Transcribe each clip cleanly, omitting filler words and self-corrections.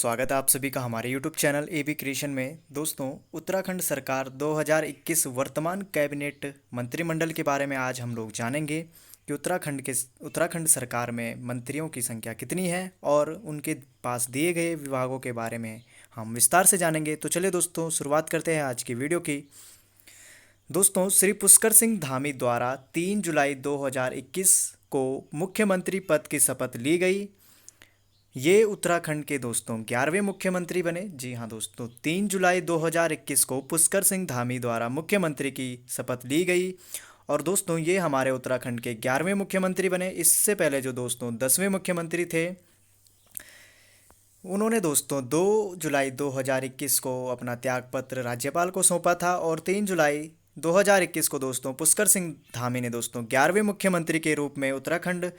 स्वागत है आप सभी का हमारे YouTube चैनल एबी क्रिएशन में। दोस्तों, उत्तराखंड सरकार 2021 वर्तमान कैबिनेट मंत्रिमंडल के बारे में आज हम लोग जानेंगे कि उत्तराखंड सरकार में मंत्रियों की संख्या कितनी है और उनके पास दिए गए विभागों के बारे में हम विस्तार से जानेंगे। तो चलिए दोस्तों, शुरुआत करते हैं आज की वीडियो की। दोस्तों, श्री पुष्कर सिंह धामी द्वारा 3 जुलाई 2021 को मुख्यमंत्री पद की शपथ ली गई। ये उत्तराखंड के दोस्तों 11वें मुख्यमंत्री बने। जी हाँ दोस्तों, 3 जुलाई 2021 को पुष्कर सिंह धामी द्वारा मुख्यमंत्री की शपथ ली गई और दोस्तों ये हमारे उत्तराखंड के 11वें मुख्यमंत्री बने। इससे पहले जो दोस्तों 10वें मुख्यमंत्री थे, उन्होंने दोस्तों 2 जुलाई 2021 को अपना त्यागपत्र राज्यपाल को सौंपा था और 3 जुलाई 2021 को दोस्तों पुष्कर सिंह धामी ने दोस्तों 11वें मुख्यमंत्री के रूप में उत्तराखंड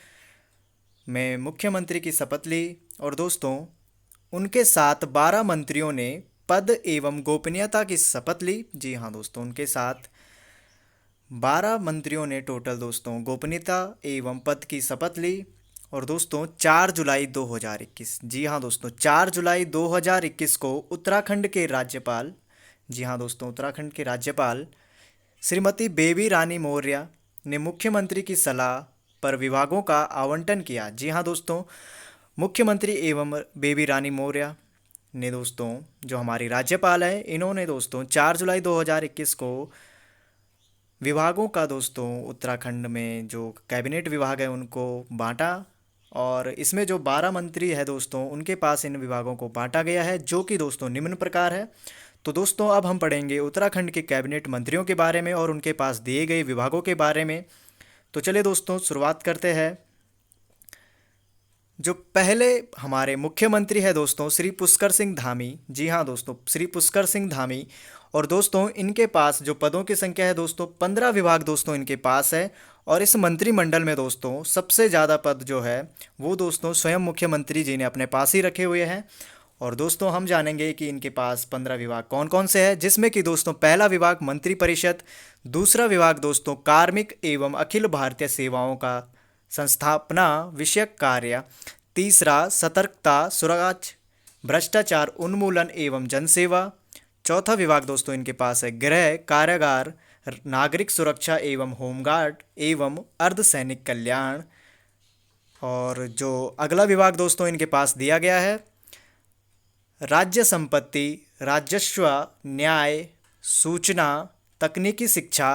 में मुख्यमंत्री की शपथ ली और दोस्तों उनके साथ 12 मंत्रियों ने पद एवं गोपनीयता की शपथ ली। जी हाँ दोस्तों, उनके साथ 12 मंत्रियों ने टोटल दोस्तों गोपनीयता एवं पद की शपथ ली और दोस्तों 4 जुलाई 2021, जी हाँ दोस्तों 4 जुलाई 2021 को उत्तराखंड के राज्यपाल, जी हाँ दोस्तों उत्तराखंड के राज्यपाल श्रीमती बेबी रानी मौर्य ने मुख्यमंत्री की सलाह पर विभागों का आवंटन किया। जी हाँ दोस्तों, मुख्यमंत्री एवं बेबी रानी मौर्य ने दोस्तों जो हमारी राज्यपाल है, इन्होंने दोस्तों 4 जुलाई 2021 को विभागों का दोस्तों उत्तराखंड में जो कैबिनेट विभाग है उनको बांटा और इसमें जो 12 मंत्री है दोस्तों उनके पास इन विभागों को बांटा गया है, जो कि दोस्तों निम्न प्रकार है। तो दोस्तों अब हम पढ़ेंगे उत्तराखंड के कैबिनेट मंत्रियों के बारे में और उनके पास दिए गए विभागों के बारे में। तो चलिए दोस्तों शुरुआत करते हैं। जो पहले हमारे मुख्यमंत्री है दोस्तों श्री पुष्कर सिंह धामी। जी हाँ दोस्तों, श्री पुष्कर सिंह धामी और दोस्तों इनके पास जो पदों की संख्या है दोस्तों 15 विभाग दोस्तों इनके पास है और इस मंत्रिमंडल में दोस्तों सबसे ज़्यादा पद जो है वो दोस्तों स्वयं मुख्यमंत्री जी ने अपने पास ही रखे हुए हैं। और दोस्तों हम जानेंगे कि इनके पास 15 विभाग कौन कौन से हैं, जिसमें कि दोस्तों पहला विभाग मंत्रिपरिषद, दूसरा विभाग दोस्तों कार्मिक एवं अखिल भारतीय सेवाओं का संस्थापना विषयक कार्य, तीसरा सतर्कता सुराज भ्रष्टाचार उन्मूलन एवं जनसेवा, चौथा विभाग दोस्तों इनके पास है गृह कारागार नागरिक सुरक्षा एवं होमगार्ड एवं अर्धसैनिक कल्याण। और जो अगला विभाग दोस्तों इनके पास दिया गया है राज्य संपत्ति राजस्व न्याय सूचना तकनीकी शिक्षा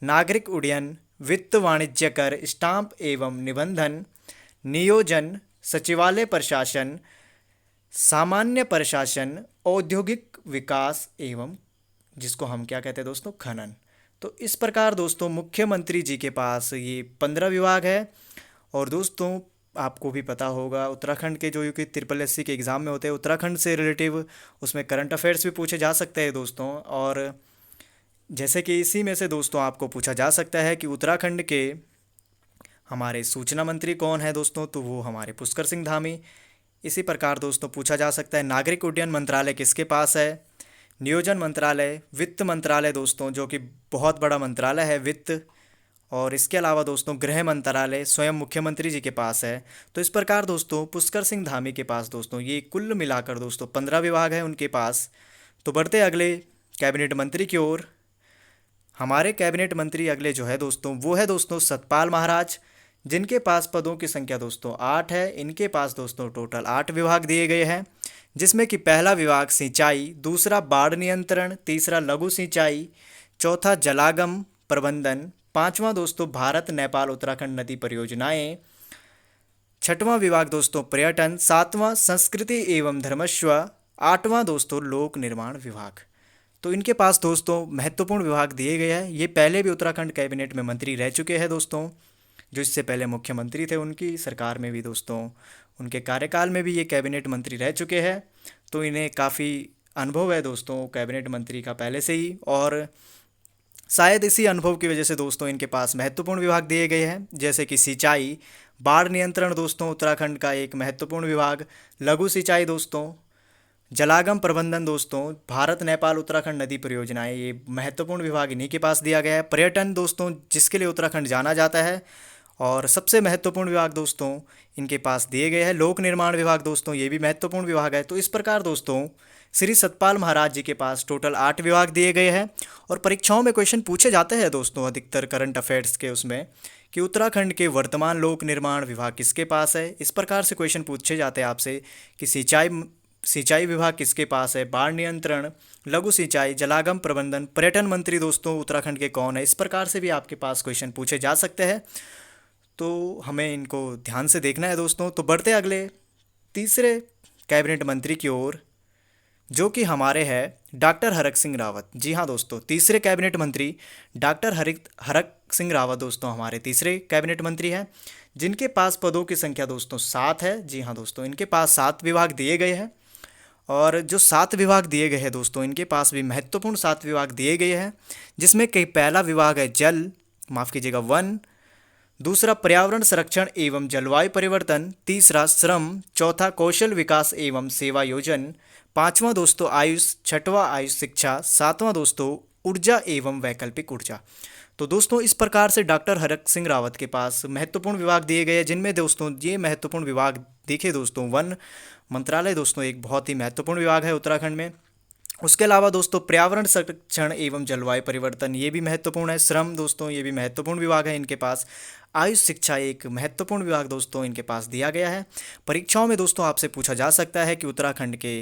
नागरिक उड्डयन वित्त वाणिज्य कर स्टाम्प एवं निबंधन नियोजन सचिवालय प्रशासन सामान्य प्रशासन औद्योगिक विकास एवं जिसको हम क्या कहते हैं दोस्तों खनन। तो इस प्रकार दोस्तों मुख्यमंत्री जी के पास ये 15 विभाग है। और दोस्तों आपको भी पता होगा उत्तराखंड के जो कि SSC के एग्ज़ाम में होते हैं उत्तराखंड से रिलेटिव, उसमें करंट अफेयर्स भी पूछे जा सकते हैं दोस्तों। और जैसे कि इसी में से दोस्तों आपको पूछा जा सकता है कि उत्तराखंड के हमारे सूचना मंत्री कौन है दोस्तों, तो वो हमारे पुष्कर सिंह धामी। इसी प्रकार दोस्तों पूछा जा सकता है नागरिक उड्डयन मंत्रालय किसके पास है, नियोजन मंत्रालय, वित्त मंत्रालय दोस्तों जो कि बहुत बड़ा मंत्रालय है वित्त, और इसके अलावा दोस्तों गृह मंत्रालय स्वयं मुख्यमंत्री जी के पास है। तो इस प्रकार दोस्तों पुष्कर सिंह धामी के पास दोस्तों ये कुल मिलाकर दोस्तों 15 विभाग है उनके पास। तो बढ़ते अगले कैबिनेट मंत्री की ओर। हमारे कैबिनेट मंत्री अगले जो है दोस्तों वो है दोस्तों सतपाल महाराज, जिनके पास पदों की संख्या दोस्तों 8 है। इनके पास दोस्तों टोटल 8 विभाग दिए गए हैं, जिसमें कि पहला विभाग सिंचाई, दूसरा बाढ़ नियंत्रण, तीसरा लघु सिंचाई, चौथा जलागम प्रबंधन, पांचवा दोस्तों भारत नेपाल उत्तराखंड नदी परियोजनाएं, छठवां विभाग दोस्तों पर्यटन, सातवां संस्कृति एवं धर्मस्व, आठवां दोस्तों लोक निर्माण विभाग। तो इनके पास दोस्तों महत्वपूर्ण विभाग दिए गए हैं। ये पहले भी उत्तराखंड कैबिनेट में मंत्री रह चुके हैं दोस्तों, जो इससे पहले मुख्यमंत्री थे उनकी सरकार में भी दोस्तों उनके कार्यकाल में भी ये कैबिनेट मंत्री रह चुके हैं। तो इन्हें काफ़ी अनुभव है दोस्तों कैबिनेट मंत्री का पहले से ही, और शायद इसी अनुभव की वजह से दोस्तों इनके पास महत्वपूर्ण विभाग दिए गए हैं, जैसे कि सिंचाई, बाढ़ नियंत्रण दोस्तों उत्तराखंड का एक महत्वपूर्ण विभाग, लघु सिंचाई दोस्तों, जलागम प्रबंधन दोस्तों भारत नेपाल उत्तराखंड नदी परियोजनाएं, ये महत्वपूर्ण विभाग इन्हीं के पास दिया गया है। पर्यटन दोस्तों जिसके लिए उत्तराखंड जाना जाता है, और सबसे महत्वपूर्ण विभाग दोस्तों इनके पास दिए गए हैं लोक निर्माण विभाग दोस्तों, ये भी महत्वपूर्ण विभाग है। तो इस प्रकार दोस्तों श्री सतपाल महाराज जी के पास टोटल 8 विभाग दिए गए हैं। और परीक्षाओं में क्वेश्चन पूछे जाते हैं दोस्तों अधिकतर करंट अफेयर्स के उसमें कि उत्तराखंड के वर्तमान लोक निर्माण विभाग किसके पास है। इस प्रकार से क्वेश्चन पूछे जाते हैं आपसे कि सिंचाई विभाग किसके पास है, बाढ़ नियंत्रण, लघु सिंचाई, जलागम प्रबंधन, पर्यटन मंत्री दोस्तों उत्तराखंड के कौन है। इस प्रकार से भी आपके पास क्वेश्चन पूछे जा सकते हैं, तो हमें इनको ध्यान से देखना है दोस्तों। तो बढ़ते अगले तीसरे कैबिनेट मंत्री की ओर, जो कि हमारे हैं डॉक्टर हरक सिंह रावत। जी हाँ दोस्तों, तीसरे कैबिनेट मंत्री डॉक्टर हरक सिंह रावत दोस्तों हमारे तीसरे कैबिनेट मंत्री हैं, जिनके पास पदों की संख्या दोस्तों 7 है। जी हाँ दोस्तों, इनके पास 7 विभाग दिए गए हैं। और जो 7 विभाग दिए गए हैं दोस्तों, इनके पास भी महत्वपूर्ण 7 विभाग दिए गए हैं, जिसमें कई पहला विभाग है जल, माफ़ कीजिएगा वन, दूसरा पर्यावरण संरक्षण एवं जलवायु परिवर्तन, तीसरा श्रम, चौथा कौशल विकास एवं सेवा योजन, पांचवा दोस्तों आयुष, छठवां आयुष शिक्षा, सातवां दोस्तों ऊर्जा एवं वैकल्पिक ऊर्जा। तो दोस्तों इस प्रकार से डॉक्टर हरक सिंह रावत के पास महत्वपूर्ण विभाग दिए गए हैं, जिनमें दोस्तों ये महत्वपूर्ण विभाग देखे दोस्तों, वन मंत्रालय दोस्तों एक बहुत ही महत्वपूर्ण विभाग है उत्तराखंड में। उसके अलावा दोस्तों पर्यावरण संरक्षण एवं जलवायु परिवर्तन ये भी महत्वपूर्ण है। श्रम दोस्तों ये भी महत्वपूर्ण विभाग है इनके पास। आयुष शिक्षा एक महत्वपूर्ण विभाग दोस्तों इनके पास दिया गया है। परीक्षाओं में दोस्तों आपसे पूछा जा सकता है कि उत्तराखंड के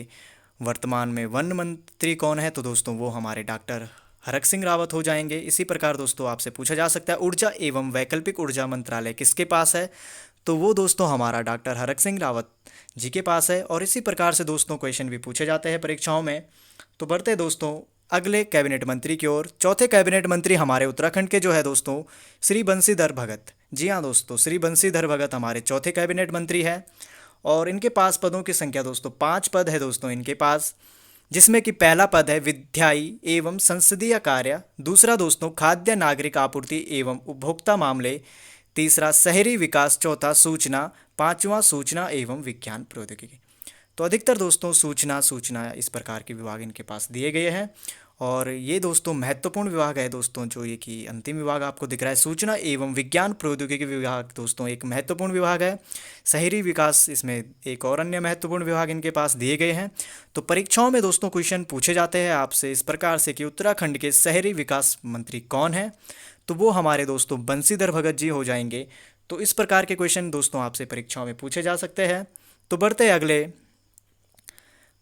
वर्तमान में वन मंत्री कौन है, तो दोस्तों वो हमारे डॉक्टर हरक सिंह रावत हो जाएंगे। इसी प्रकार दोस्तों आपसे पूछा जा सकता है ऊर्जा एवं वैकल्पिक ऊर्जा मंत्रालय किसके पास है, तो वो दोस्तों हमारा डॉक्टर हरक सिंह रावत जी के पास है। और इसी प्रकार से दोस्तों क्वेश्चन भी पूछे जाते हैं परीक्षाओं में। तो बढ़ते दोस्तों अगले कैबिनेट मंत्री की ओर। चौथे कैबिनेट मंत्री हमारे उत्तराखंड के जो है दोस्तों श्री बंशीधर भगत। जी हाँ दोस्तों, श्री बंशीधर भगत हमारे चौथे कैबिनेट मंत्री है। और इनके पास पदों की संख्या दोस्तों 5 पद है दोस्तों इनके पास, जिसमें कि पहला पद है विधायी एवं संसदीय कार्य, दूसरा दोस्तों खाद्य नागरिक आपूर्ति एवं उपभोक्ता मामले, तीसरा शहरी विकास, चौथा सूचना, पांचवा सूचना एवं विज्ञान प्रौद्योगिकी। तो अधिकतर दोस्तों सूचना इस प्रकार के विभाग इनके पास दिए गए हैं। और ये दोस्तों महत्वपूर्ण विभाग है दोस्तों, जो ये कि अंतिम विभाग आपको दिख रहा है सूचना एवं विज्ञान प्रौद्योगिकी विभाग दोस्तों एक महत्वपूर्ण विभाग है। शहरी विकास इसमें एक और अन्य महत्वपूर्ण विभाग इनके पास दिए गए हैं। तो परीक्षाओं में दोस्तों क्वेश्चन पूछे जाते हैं आपसे इस प्रकार से कि उत्तराखंड के शहरी विकास मंत्री कौन है, तो वो हमारे दोस्तों बंशीधर भगत जी हो जाएंगे। तो इस प्रकार के क्वेश्चन दोस्तों आपसे परीक्षाओं में पूछे जा सकते हैं। तो बढ़ते अगले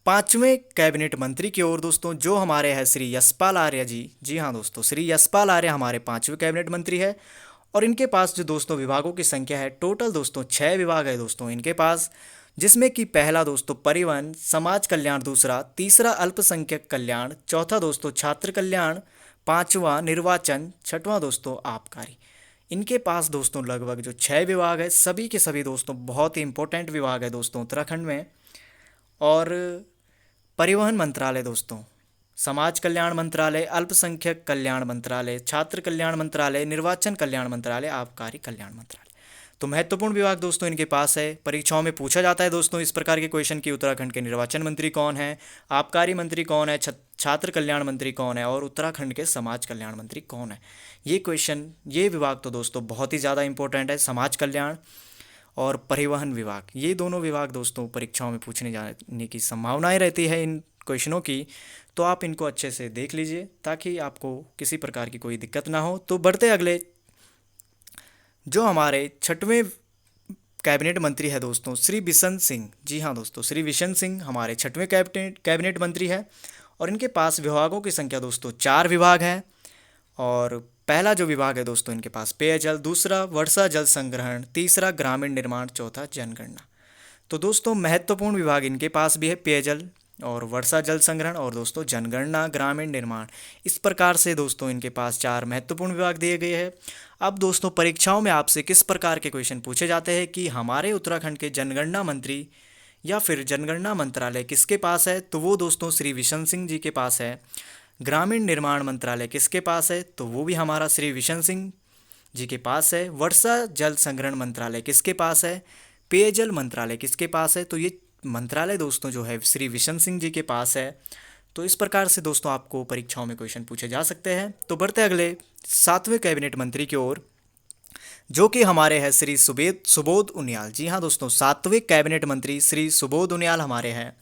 5वें कैबिनेट मंत्री की ओर दोस्तों, जो हमारे हैं श्री यशपाल आर्य जी। जी हाँ दोस्तों, श्री यशपाल आर्य हमारे 5वें कैबिनेट मंत्री है। और इनके पास जो दोस्तों विभागों की संख्या है टोटल दोस्तों 6 विभाग है दोस्तों इनके पास, जिसमें कि पहला दोस्तों परिवहन, समाज कल्याण, दूसरा, तीसरा अल्पसंख्यक कल्याण, चौथा दोस्तों छात्र कल्याण, पांचवा निर्वाचन, छठवां दोस्तों आबकारी। इनके पास दोस्तों लगभग जो 6 विभाग है, सभी के सभी दोस्तों बहुत ही इंपॉर्टेंट विभाग है दोस्तों उत्तराखंड में। और परिवहन मंत्रालय दोस्तों, समाज कल्याण मंत्रालय, अल्पसंख्यक कल्याण मंत्रालय, छात्र कल्याण मंत्रालय, निर्वाचन कल्याण मंत्रालय, आबकारी कल्याण मंत्रालय। तो महत्वपूर्ण विभाग दोस्तों इनके पास है। परीक्षाओं में पूछा जाता है दोस्तों इस प्रकार के क्वेश्चन कि उत्तराखंड के निर्वाचन मंत्री कौन है, आबकारी मंत्री कौन है, छात्र कल्याण मंत्री कौन है और उत्तराखंड के समाज कल्याण मंत्री कौन है। ये क्वेश्चन, ये विभाग तो दोस्तों बहुत ही ज़्यादा इंपॉर्टेंट है। समाज कल्याण और परिवहन विभाग, ये दोनों विभाग दोस्तों परीक्षाओं में पूछने जाने की संभावनाएं रहती है इन क्वेश्चनों की। तो आप इनको अच्छे से देख लीजिए ताकि आपको किसी प्रकार की कोई दिक्कत ना हो। तो बढ़ते अगले, जो हमारे 6वें कैबिनेट मंत्री है दोस्तों श्री बिशन सिंह। जी हाँ दोस्तों, श्री बिशन सिंह हमारे 6वें कैबिनेट मंत्री है। और इनके पास विभागों की संख्या दोस्तों 4 विभाग है। और पहला जो विभाग है दोस्तों इनके पास पेयजल, दूसरा वर्षा जल संग्रहण, तीसरा ग्रामीण निर्माण, चौथा जनगणना। तो दोस्तों महत्वपूर्ण विभाग इनके पास भी है पेयजल और वर्षा जल संग्रहण और दोस्तों जनगणना, ग्रामीण निर्माण। इस प्रकार से दोस्तों इनके पास 4 महत्वपूर्ण विभाग दिए गए हैं। अब दोस्तों परीक्षाओं में आपसे किस प्रकार के क्वेश्चन पूछे जाते हैं कि हमारे उत्तराखंड के जनगणना मंत्री या फिर जनगणना मंत्रालय किसके पास है, तो वो दोस्तों श्री बिशन सिंह जी के पास है। ग्रामीण निर्माण मंत्रालय किसके पास है, तो वो भी हमारा श्री बिशन सिंह जी के पास है। वर्षा जल संग्रहण मंत्रालय किसके पास है, पेयजल मंत्रालय किसके पास है, तो ये मंत्रालय दोस्तों जो है श्री बिशन सिंह जी के पास है। तो इस प्रकार से दोस्तों आपको परीक्षाओं में क्वेश्चन पूछे जा सकते हैं। तो बढ़ते अगले 7वें कैबिनेट मंत्री की ओर, जो कि हमारे हैं श्री सुबोध उनियाल। जी हाँ दोस्तों, सातवें कैबिनेट मंत्री श्री सुबोध उनियाल हमारे हैं,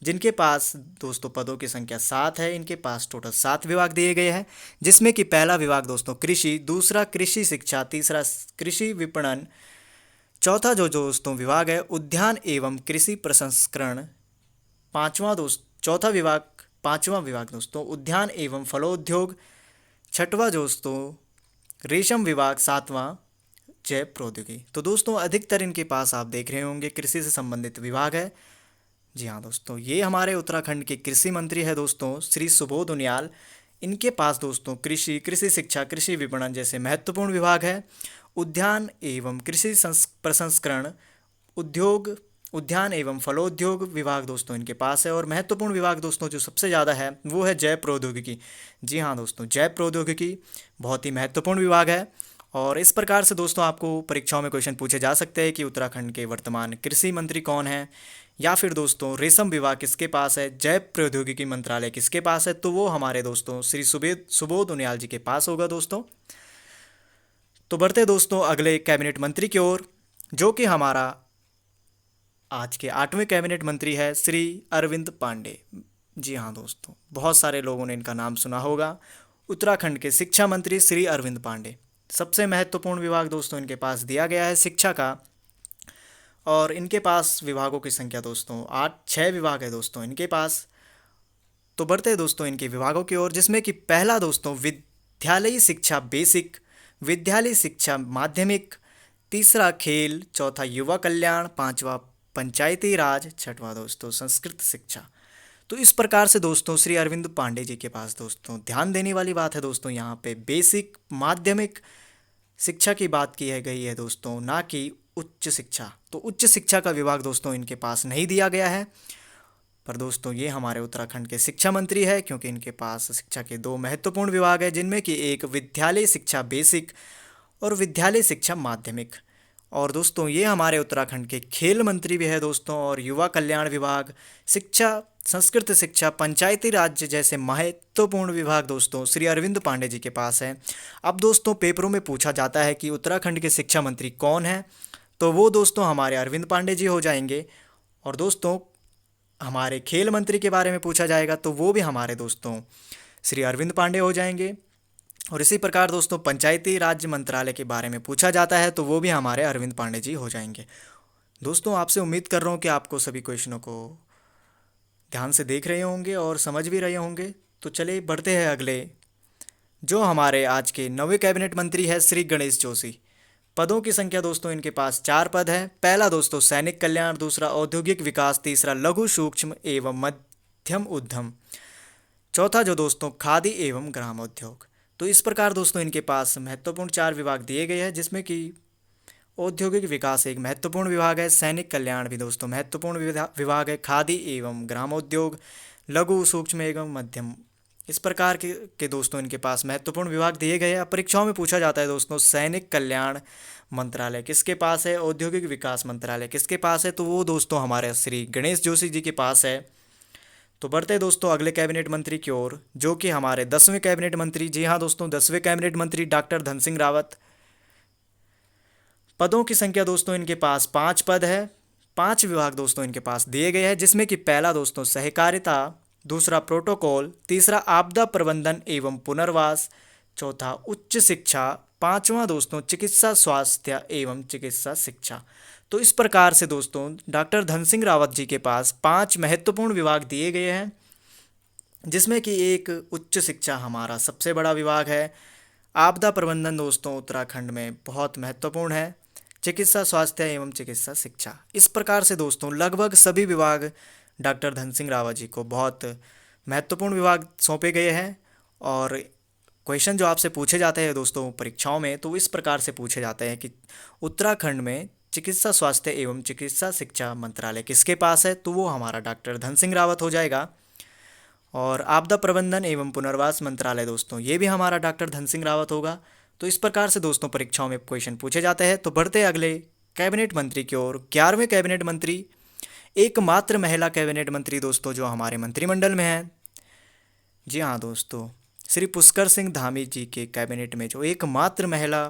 जिनके पास दोस्तों पदों की संख्या 7 है। इनके पास टोटल 7 विभाग दिए गए हैं, जिसमें कि पहला विभाग दोस्तों कृषि, दूसरा कृषि शिक्षा, तीसरा कृषि विपणन, चौथा जो दोस्तों विभाग है उद्यान एवं कृषि प्रसंस्करण, पांचवा विभाग दोस्तों उद्यान एवं फलोद्योग, छठवां दोस्तों रेशम विभाग, सातवां जैव प्रौद्योगिकी। तो दोस्तों अधिकतर इनके पास आप देख रहे होंगे कृषि से संबंधित विभाग है। जी हाँ दोस्तों, ये हमारे उत्तराखंड के कृषि मंत्री है दोस्तों श्री सुबोध उनियाल। इनके पास दोस्तों कृषि, कृषि शिक्षा, कृषि विपणन जैसे महत्वपूर्ण विभाग है। उद्यान एवं कृषि प्रसंस्करण, उद्योग, उद्यान एवं फलोद्योग विभाग दोस्तों इनके पास है। और महत्वपूर्ण विभाग दोस्तों जो सबसे ज़्यादा है वो है जैव प्रौद्योगिकी। जी हाँ दोस्तों, जैव प्रौद्योगिकी बहुत ही महत्वपूर्ण विभाग है। और इस प्रकार से दोस्तों आपको परीक्षाओं में क्वेश्चन पूछे जा सकते हैं कि उत्तराखंड के वर्तमान कृषि मंत्री कौन है, या फिर दोस्तों रेशम विभाग किसके पास है, जैव प्रौद्योगिकी मंत्रालय किसके पास है, तो वो हमारे दोस्तों श्री सुबोध उनियाल जी के पास होगा दोस्तों। तो बढ़ते दोस्तों अगले कैबिनेट मंत्री की ओर, जो कि हमारा आज के 8वें कैबिनेट मंत्री है श्री अरविंद पांडे। जी हाँ दोस्तों, बहुत सारे लोगों ने इनका नाम सुना होगा। उत्तराखंड के शिक्षा मंत्री श्री अरविंद पांडे। सबसे महत्वपूर्ण विभाग दोस्तों इनके पास दिया गया है शिक्षा का, और इनके पास विभागों की संख्या दोस्तों 6 विभाग है दोस्तों इनके पास। तो बढ़ते हैं दोस्तों इनके विभागों की ओर, जिसमें कि पहला दोस्तों विद्यालयी शिक्षा बेसिक, विद्यालयी शिक्षा माध्यमिक, तीसरा खेल, चौथा युवा कल्याण, पांचवा पंचायती राज, छठवां दोस्तों संस्कृत शिक्षा। तो इस प्रकार से दोस्तों श्री अरविंद पांडे जी के पास दोस्तों ध्यान देने वाली बात है दोस्तों, यहाँ पे बेसिक माध्यमिक शिक्षा की बात की है गई है दोस्तों, ना कि उच्च शिक्षा। तो उच्च शिक्षा का विभाग दोस्तों इनके पास नहीं दिया गया है। पर दोस्तों ये हमारे उत्तराखंड के शिक्षा मंत्री है, क्योंकि इनके पास शिक्षा के 2 महत्वपूर्ण विभाग है, जिनमें कि एक विद्यालय शिक्षा बेसिक और विद्यालय शिक्षा माध्यमिक। और दोस्तों ये हमारे उत्तराखंड के खेल मंत्री भी है दोस्तों, और युवा कल्याण विभाग, शिक्षा, संस्कृत शिक्षा, पंचायती राज जैसे महत्वपूर्ण विभाग दोस्तों श्री अरविंद पांडे जी के पास है। अब दोस्तों पेपरों में पूछा जाता है कि उत्तराखंड के शिक्षा मंत्री कौन है, तो वो दोस्तों हमारे अरविंद पांडे जी हो जाएंगे। और दोस्तों हमारे खेल मंत्री के बारे में पूछा जाएगा तो वो भी हमारे दोस्तों श्री अरविंद पांडे हो जाएंगे। और इसी प्रकार दोस्तों पंचायती राज मंत्रालय के बारे में पूछा जाता है तो वो भी हमारे अरविंद पांडे जी हो जाएंगे। दोस्तों आपसे उम्मीद कर रहा हूँ कि आपको सभी क्वेश्चनों को ध्यान से देख रहे होंगे और समझ भी रहे होंगे। तो चलिए बढ़ते हैं अगले, जो हमारे आज के 9वें कैबिनेट मंत्री है श्री गणेश जोशी। पदों की संख्या दोस्तों इनके पास 4 पद है। पहला दोस्तों सैनिक कल्याण, दूसरा औद्योगिक विकास, तीसरा लघु सूक्ष्म एवं मध्यम उद्यम, चौथा जो दोस्तों खादी एवं ग्रामोद्योग। तो इस प्रकार दोस्तों इनके पास महत्वपूर्ण 4 विभाग दिए गए हैं, जिसमें कि औद्योगिक विकास एक महत्वपूर्ण विभाग है, सैनिक कल्याण भी दोस्तों महत्वपूर्ण विभाग है, खादी एवं ग्रामोद्योग, लघु सूक्ष्म एवं मध्यम, इस प्रकार के दोस्तों इनके पास महत्वपूर्ण विभाग दिए गए हैं। परीक्षाओं में पूछा जाता है दोस्तों सैनिक कल्याण मंत्रालय किसके पास है, औद्योगिक विकास मंत्रालय किसके पास है, तो वो दोस्तों हमारे श्री गणेश जोशी जी के पास है। तो बढ़ते दोस्तों अगले कैबिनेट मंत्री की ओर, जो कि हमारे 10वें कैबिनेट मंत्री। जी हाँ दोस्तों, 10वें कैबिनेट मंत्री डॉक्टर धन सिंह रावत। पदों की संख्या दोस्तों इनके पास 5 पद है। 5 विभाग दोस्तों इनके पास दिए गए हैं, जिसमें कि पहला दोस्तों सहकारिता, दूसरा प्रोटोकॉल, तीसरा आपदा प्रबंधन एवं पुनर्वास, चौथा उच्च शिक्षा, पांचवा दोस्तों चिकित्सा स्वास्थ्य एवं चिकित्सा शिक्षा। तो इस प्रकार से दोस्तों डॉक्टर धन सिंह रावत जी के पास 5 महत्वपूर्ण विभाग दिए गए हैं, जिसमें कि एक उच्च शिक्षा हमारा सबसे बड़ा विभाग है। आपदा प्रबंधन दोस्तों उत्तराखंड में बहुत महत्वपूर्ण है। चिकित्सा स्वास्थ्य एवं चिकित्सा शिक्षा। इस प्रकार से दोस्तों लगभग सभी विभाग डॉक्टर धन सिंह रावत जी को बहुत महत्वपूर्ण विभाग सौंपे गए हैं। और क्वेश्चन जो आपसे पूछे जाते हैं दोस्तों परीक्षाओं में, तो इस प्रकार से पूछे जाते हैं कि उत्तराखंड में चिकित्सा स्वास्थ्य एवं चिकित्सा शिक्षा मंत्रालय किसके पास है, तो वो हमारा डॉक्टर धन सिंह रावत हो जाएगा। और आपदा प्रबंधन एवं पुनर्वास मंत्रालय दोस्तों ये भी हमारा डॉक्टर धन सिंह रावत होगा। तो इस प्रकार से दोस्तों परीक्षाओं में क्वेश्चन पूछे जाते हैं। तो बढ़ते अगले कैबिनेट मंत्री की ओर, 11वें कैबिनेट मंत्री, एकमात्र महिला कैबिनेट मंत्री दोस्तों जो हमारे मंत्रिमंडल में है। जी हाँ दोस्तों, श्री पुष्कर सिंह धामी जी के कैबिनेट में जो एकमात्र महिला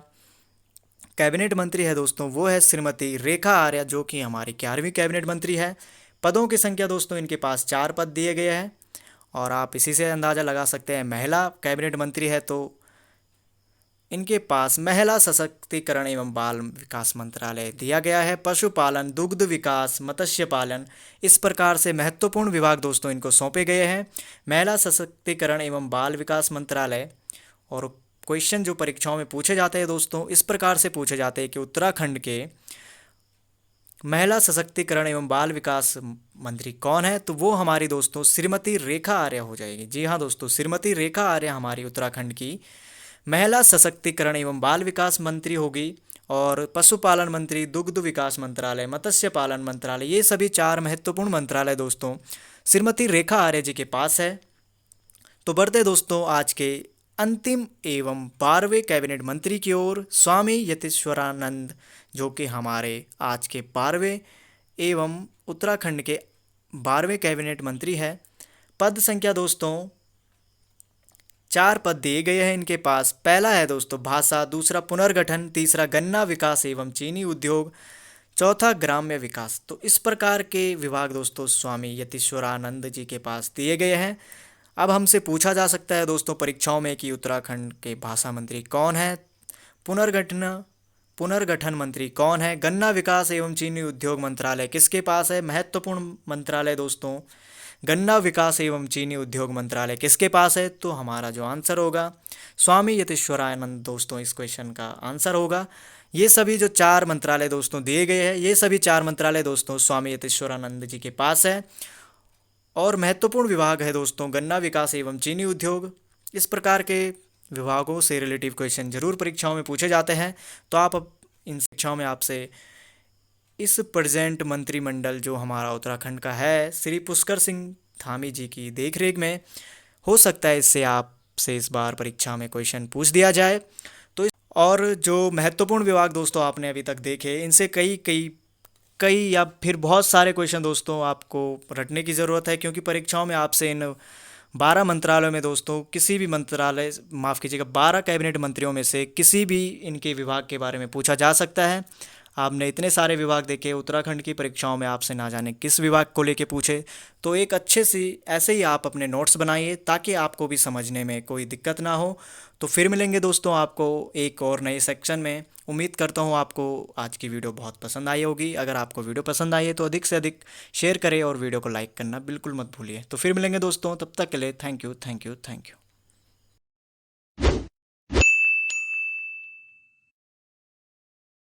कैबिनेट मंत्री है दोस्तों वो है श्रीमती रेखा आर्या, जो कि हमारी 11वीं कैबिनेट मंत्री है। पदों की संख्या दोस्तों इनके पास 4 पद दिए गए हैं, और आप इसी से अंदाज़ा लगा सकते हैं महिला कैबिनेट मंत्री है तो इनके पास महिला सशक्तिकरण एवं बाल विकास मंत्रालय दिया गया है। पशुपालन, दुग्ध विकास, मत्स्य पालन, इस प्रकार से महत्वपूर्ण विभाग दोस्तों इनको सौंपे गए हैं। महिला सशक्तिकरण एवं बाल विकास मंत्रालय। और क्वेश्चन जो परीक्षाओं में पूछे जाते हैं दोस्तों इस प्रकार से पूछे जाते हैं कि उत्तराखंड के महिला सशक्तिकरण एवं बाल विकास मंत्री कौन है, तो वो हमारी दोस्तों श्रीमती रेखा आर्य हो जाएगी। जी हाँ दोस्तों, श्रीमती रेखा आर्य हमारी उत्तराखंड की महिला सशक्तिकरण एवं बाल विकास मंत्री होगी। और पशुपालन मंत्री, दुग्ध विकास मंत्रालय, मत्स्य पालन मंत्रालय, ये सभी 4 महत्वपूर्ण मंत्रालय दोस्तों श्रीमती रेखा आर्य जी के पास है। तो बढ़ते दोस्तों आज के अंतिम एवं 12वें कैबिनेट मंत्री की ओर, स्वामी यतीश्वरानंद, जो कि हमारे आज के 12वें एवं उत्तराखंड के 12वें कैबिनेट मंत्री है। पद संख्या दोस्तों 4 पद दिए गए हैं इनके पास। पहला है दोस्तों भाषा, दूसरा पुनर्गठन, तीसरा गन्ना विकास एवं चीनी उद्योग, चौथा ग्राम्य विकास। तो इस प्रकार के विभाग दोस्तों स्वामी यतीश्वरानंद जी के पास दिए गए हैं। अब हमसे पूछा जा सकता है दोस्तों परीक्षाओं में कि उत्तराखंड के भाषा मंत्री कौन है, पुनर्गठन मंत्री कौन है, गन्ना विकास एवं चीनी उद्योग मंत्रालय किसके पास है। महत्वपूर्ण मंत्रालय दोस्तों गन्ना विकास एवं चीनी उद्योग मंत्रालय किसके पास है, तो हमारा जो आंसर होगा स्वामी यतीश्वरानंद दोस्तों इस क्वेश्चन का आंसर होगा। ये सभी जो 4 मंत्रालय दोस्तों दिए गए हैं, ये सभी 4 मंत्रालय दोस्तों स्वामी यतीश्वरानंद जी के पास है। और महत्वपूर्ण विभाग है दोस्तों गन्ना विकास एवं चीनी उद्योग। इस प्रकार के विभागों से रिलेटिव क्वेश्चन जरूर परीक्षाओं में पूछे जाते हैं। तो आप इन परीक्षाओं में आपसे इस प्रेजेंट मंत्रिमंडल जो हमारा उत्तराखंड का है श्री पुष्कर सिंह धामी जी की देखरेख में, हो सकता है इससे आपसे इस बार परीक्षा में क्वेश्चन पूछ दिया जाए। तो और जो महत्वपूर्ण विभाग दोस्तों आपने अभी तक देखे, इनसे कई कई कई या फिर बहुत सारे क्वेश्चन दोस्तों आपको रटने की ज़रूरत है, क्योंकि परीक्षाओं में आपसे इन 12 मंत्रालयों में दोस्तों किसी भी मंत्रालय, माफ़ कीजिएगा 12 कैबिनेट मंत्रियों में से किसी भी इनके विभाग के बारे में पूछा जा सकता है। आपने इतने सारे विभाग देखे, उत्तराखंड की परीक्षाओं में आपसे ना जाने किस विभाग को लेके पूछे। तो एक अच्छे सी ऐसे ही आप अपने नोट्स बनाइए ताकि आपको भी समझने में कोई दिक्कत ना हो। तो फिर मिलेंगे दोस्तों आपको एक और नए सेक्शन में। उम्मीद करता हूँ आपको आज की वीडियो बहुत पसंद आई होगी। अगर आपको वीडियो पसंद आई है तो अधिक से अधिक शेयर करें और वीडियो को लाइक करना बिल्कुल मत भूलिए। तो फिर मिलेंगे दोस्तों, तब तक के लिए thank you, thank you, thank you.